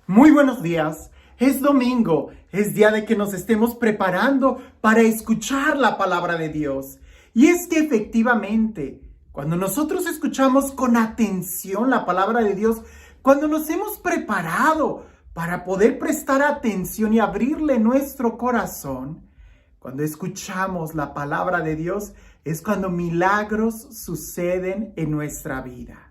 Muy buenos días. Es domingo, es día de que nos estemos preparando para escuchar la palabra de Dios. Y es que efectivamente, cuando nosotros escuchamos con atención la palabra de Dios, cuando nos hemos preparado para poder prestar atención y abrirle nuestro corazón, cuando escuchamos la palabra de Dios, es cuando milagros suceden en nuestra vida.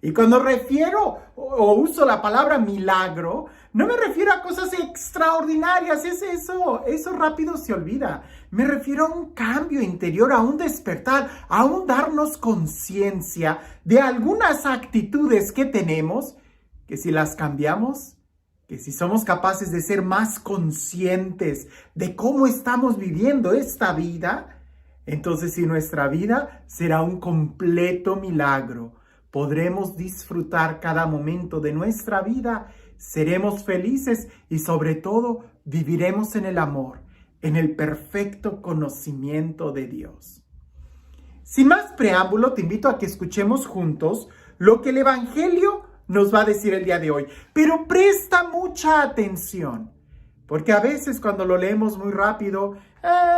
Y cuando refiero o uso la palabra milagro, no me refiero a cosas extraordinarias, eso rápido se olvida. Me refiero a un cambio interior, a un despertar, a un darnos conciencia de algunas actitudes que tenemos, que si las cambiamos, que si somos capaces de ser más conscientes de cómo estamos viviendo esta vida, entonces sí, nuestra vida será un completo milagro. Podremos disfrutar cada momento de nuestra vida, seremos felices y sobre todo viviremos en el amor, en el perfecto conocimiento de Dios. Sin más preámbulo, te invito a que escuchemos juntos lo que el Evangelio nos va a decir el día de hoy. Pero presta mucha atención, porque a veces cuando lo leemos muy rápido,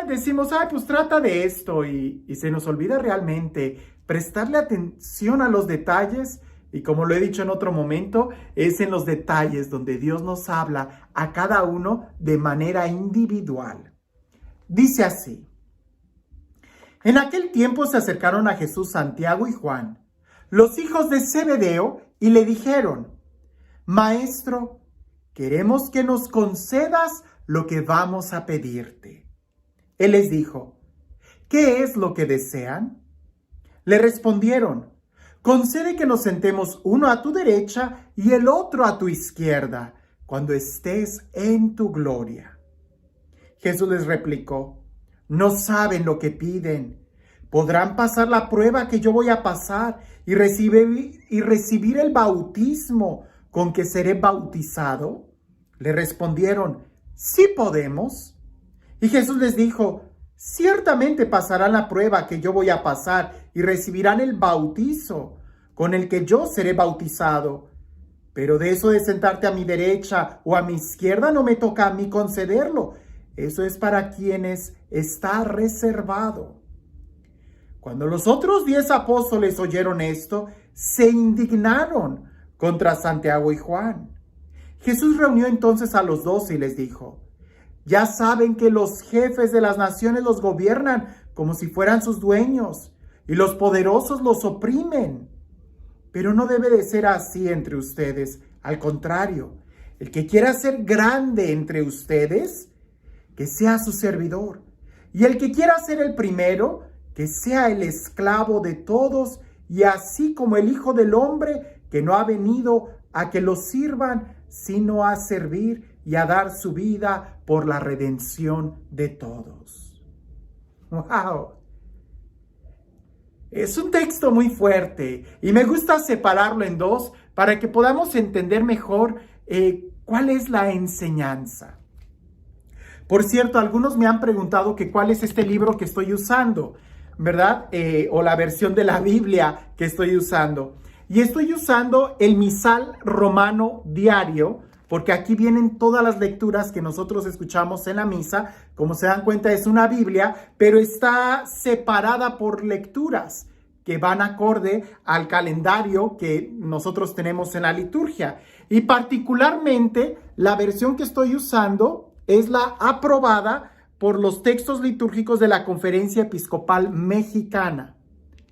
decimos, pues trata de esto y se nos olvida realmente prestarle atención a los detalles. Y como lo he dicho en otro momento, es en los detalles donde Dios nos habla a cada uno de manera individual. Dice así: en aquel tiempo se acercaron a Jesús Santiago y Juan, los hijos de Zebedeo, y le dijeron: Maestro, queremos que nos concedas lo que vamos a pedirte. Él les dijo: ¿qué es lo que desean? Le respondieron: concede que nos sentemos uno a tu derecha y el otro a tu izquierda, cuando estés en tu gloria. Jesús les replicó: no saben lo que piden. ¿Podrán pasar la prueba que yo voy a pasar y recibir el bautismo con que seré bautizado? Le respondieron: sí podemos. Y Jesús les dijo: ciertamente pasarán la prueba que yo voy a pasar y recibirán el bautizo con el que yo seré bautizado. Pero de eso de sentarte a mi derecha o a mi izquierda no me toca a mí concederlo. Eso es para quienes está reservado. Cuando los otros 10 apóstoles oyeron esto, se indignaron contra Santiago y Juan. Jesús reunió entonces a los 12 y les dijo: ya saben que los jefes de las naciones los gobiernan como si fueran sus dueños, y los poderosos los oprimen. Pero no debe de ser así entre ustedes. Al contrario, el que quiera ser grande entre ustedes, que sea su servidor. Y el que quiera ser el primero, que sea el esclavo de todos, y así como el Hijo del Hombre, que no ha venido a que lo sirvan, sino a servir y a dar su vida por la redención de todos. ¡Wow! Es un texto muy fuerte y me gusta separarlo en dos para que podamos entender mejor cuál es la enseñanza. Por cierto, algunos me han preguntado que cuál es este libro que estoy usando, ¿verdad? O la versión de la Biblia que estoy usando. Y estoy usando el Misal Romano Diario, porque aquí vienen todas las lecturas que nosotros escuchamos en la misa. Como se dan cuenta, es una Biblia, pero está separada por lecturas que van acorde al calendario que nosotros tenemos en la liturgia. Y particularmente, la versión que estoy usando es la aprobada por los textos litúrgicos de la Conferencia Episcopal Mexicana.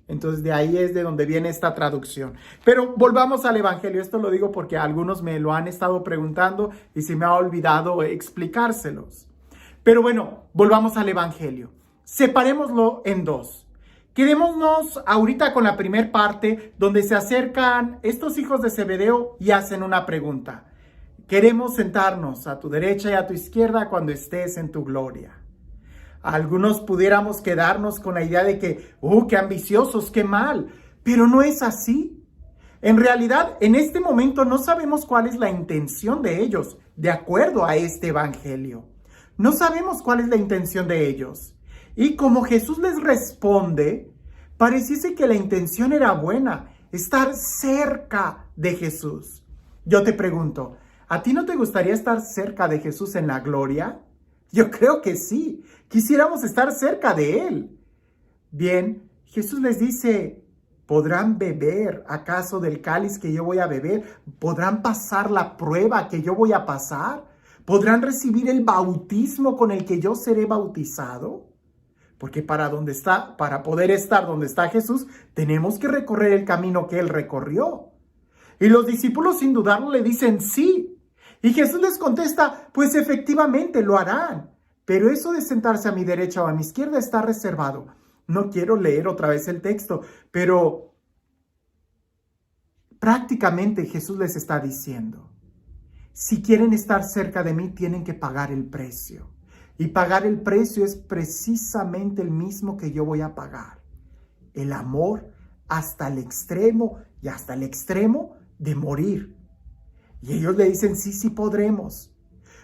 Entonces de ahí es de donde viene esta traducción. Pero volvamos al Evangelio. Esto lo digo porque algunos me lo han estado preguntando y se me ha olvidado explicárselos. Pero bueno, volvamos al Evangelio. Separémoslo en dos. Quedémonos ahorita con la primera parte donde se acercan estos hijos de Zebedeo y hacen una pregunta. Queremos sentarnos a tu derecha y a tu izquierda cuando estés en tu gloria. Algunos pudiéramos quedarnos con la idea de que, qué ambiciosos, qué mal, pero no es así. En realidad, en este momento no sabemos cuál es la intención de ellos, de acuerdo a este evangelio. No sabemos cuál es la intención de ellos. Y como Jesús les responde, pareciese que la intención era buena, estar cerca de Jesús. Yo te pregunto, ¿A ti no te gustaría estar cerca de Jesús en la gloria? Yo creo que sí. Quisiéramos estar cerca de Él. Bien, Jesús les dice, ¿podrán beber acaso del cáliz que yo voy a beber? ¿Podrán pasar la prueba que yo voy a pasar? ¿Podrán recibir el bautismo con el que yo seré bautizado? Porque para poder estar donde está Jesús, tenemos que recorrer el camino que Él recorrió. Y los discípulos sin dudarlo le dicen sí. Y Jesús les contesta, pues efectivamente lo harán. Pero eso de sentarse a mi derecha o a mi izquierda está reservado. No quiero leer otra vez el texto, pero prácticamente Jesús les está diciendo, si quieren estar cerca de mí, tienen que pagar el precio. Y pagar el precio es precisamente el mismo que yo voy a pagar. El amor hasta el extremo y hasta el extremo de morir. Y ellos le dicen, sí podremos.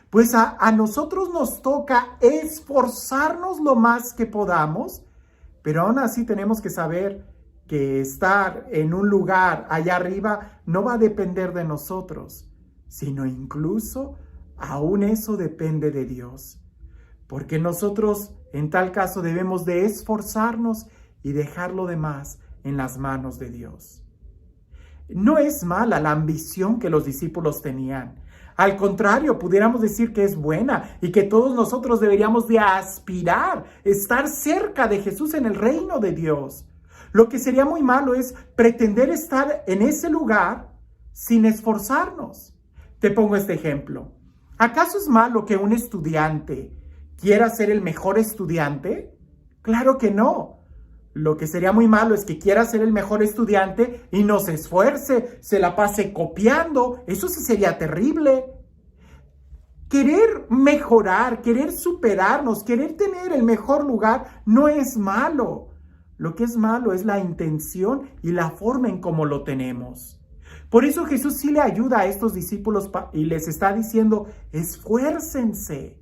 Pues a nosotros nos toca esforzarnos lo más que podamos, pero aún así tenemos que saber que estar en un lugar allá arriba no va a depender de nosotros, sino incluso aún eso depende de Dios. Porque nosotros en tal caso debemos de esforzarnos y dejar lo demás en las manos de Dios. No es mala la ambición que los discípulos tenían. Al contrario, pudiéramos decir que es buena y que todos nosotros deberíamos de aspirar, estar cerca de Jesús en el reino de Dios. Lo que sería muy malo es pretender estar en ese lugar sin esforzarnos. Te pongo este ejemplo. ¿Acaso es malo que un estudiante quiera ser el mejor estudiante? Claro que no. Lo que sería muy malo es que quiera ser el mejor estudiante y no se esfuerce, se la pase copiando. Eso sí sería terrible. Querer mejorar, querer superarnos, querer tener el mejor lugar no es malo. Lo que es malo es la intención y la forma en cómo lo tenemos. Por eso Jesús sí le ayuda a estos discípulos y les está diciendo, esfuércense.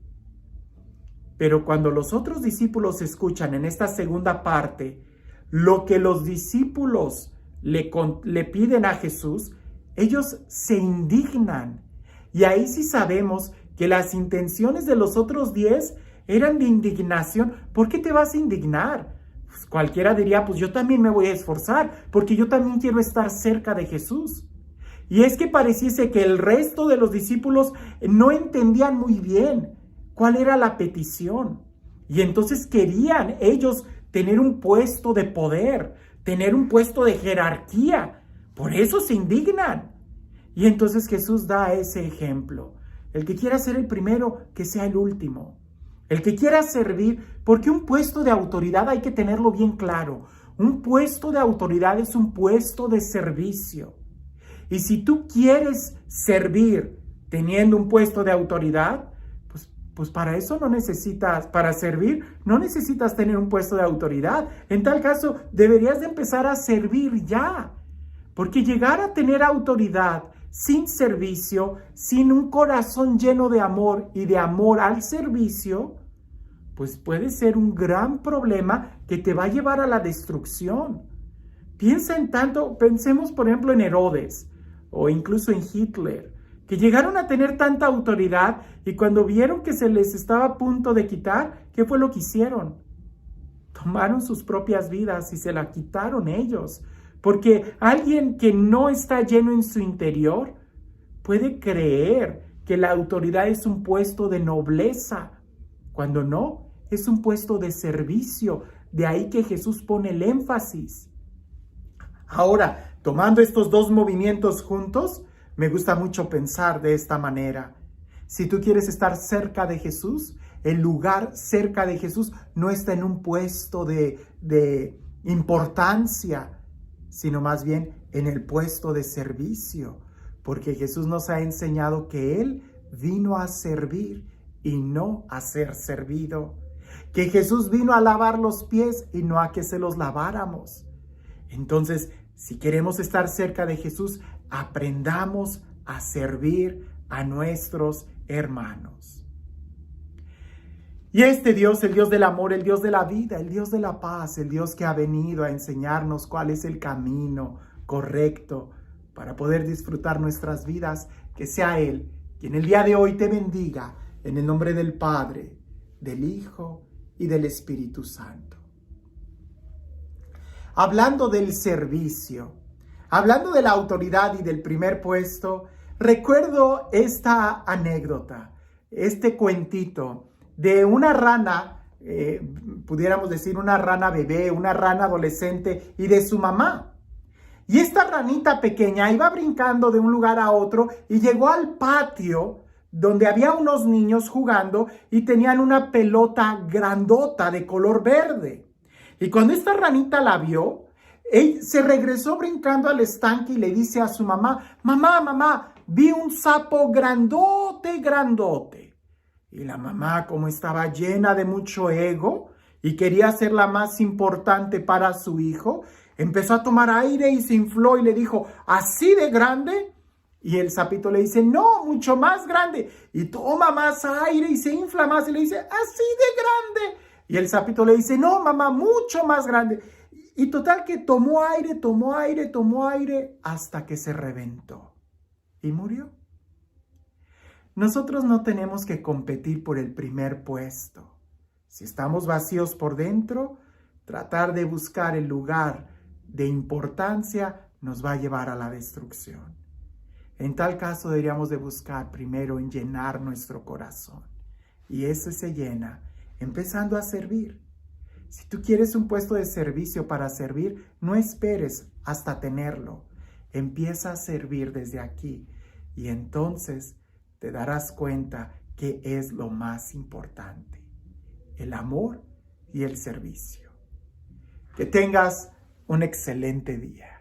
Pero cuando los otros discípulos escuchan en esta segunda parte lo que los discípulos le piden a Jesús, ellos se indignan. Y ahí sí sabemos que las intenciones de los otros 10 eran de indignación. ¿Por qué te vas a indignar? Pues cualquiera diría, pues yo también me voy a esforzar, porque yo también quiero estar cerca de Jesús. Y es que pareciese que el resto de los discípulos no entendían muy bien cuál era la petición. Y entonces querían ellos tener un puesto de poder, tener un puesto de jerarquía. Por eso se indignan. Y entonces Jesús da ese ejemplo. El que quiera ser el primero, que sea el último. El que quiera servir, porque un puesto de autoridad hay que tenerlo bien claro. Un puesto de autoridad es un puesto de servicio. Y si tú quieres servir teniendo un puesto de autoridad, pues para eso para servir, no necesitas tener un puesto de autoridad. En tal caso, deberías de empezar a servir ya. Porque llegar a tener autoridad sin servicio, sin un corazón lleno de amor y de amor al servicio, pues puede ser un gran problema que te va a llevar a la destrucción. Pensemos por ejemplo en Herodes o incluso en Hitler, que llegaron a tener tanta autoridad y cuando vieron que se les estaba a punto de quitar, ¿qué fue lo que hicieron? Tomaron sus propias vidas y se la quitaron ellos. Porque alguien que no está lleno en su interior puede creer que la autoridad es un puesto de nobleza, cuando no, es un puesto de servicio. De ahí que Jesús pone el énfasis. Ahora, tomando estos dos movimientos juntos, me gusta mucho pensar de esta manera. Si tú quieres estar cerca de Jesús, el lugar cerca de Jesús no está en un puesto de importancia, sino más bien en el puesto de servicio, porque Jesús nos ha enseñado que Él vino a servir y no a ser servido, que Jesús vino a lavar los pies y no a que se los laváramos. Entonces, si queremos estar cerca de Jesús, aprendamos a servir a nuestros hermanos. Y este Dios, el Dios del amor, el Dios de la vida, el Dios de la paz, el Dios que ha venido a enseñarnos cuál es el camino correcto para poder disfrutar nuestras vidas, que sea Él y en el día de hoy te bendiga en el nombre del Padre, del Hijo y del Espíritu Santo. Hablando del servicio, hablando de la autoridad y del primer puesto, recuerdo esta anécdota, este cuentito de una rana, pudiéramos decir una rana bebé, una rana adolescente y de su mamá. Y esta ranita pequeña iba brincando de un lugar a otro y llegó al patio donde había unos niños jugando y tenían una pelota grandota de color verde. Y cuando esta ranita la vio, él se regresó brincando al estanque y le dice a su mamá, mamá, vi un sapo grandote, grandote. Y la mamá, como estaba llena de mucho ego y quería ser la más importante para su hijo, empezó a tomar aire y se infló y le dijo, ¿así de grande? Y el sapito le dice, no, mucho más grande. Y toma más aire y se infla más y le dice, así de grande. Y el sapito le dice, no, mamá, mucho más grande. Y total que tomó aire hasta que se reventó y murió. Nosotros no tenemos que competir por el primer puesto. Si estamos vacíos por dentro, tratar de buscar el lugar de importancia nos va a llevar a la destrucción. En tal caso deberíamos de buscar primero en llenar nuestro corazón. Y ese se llena empezando a servir. Si tú quieres un puesto de servicio para servir, no esperes hasta tenerlo. Empieza a servir desde aquí y entonces te darás cuenta que es lo más importante: el amor y el servicio. Que tengas un excelente día.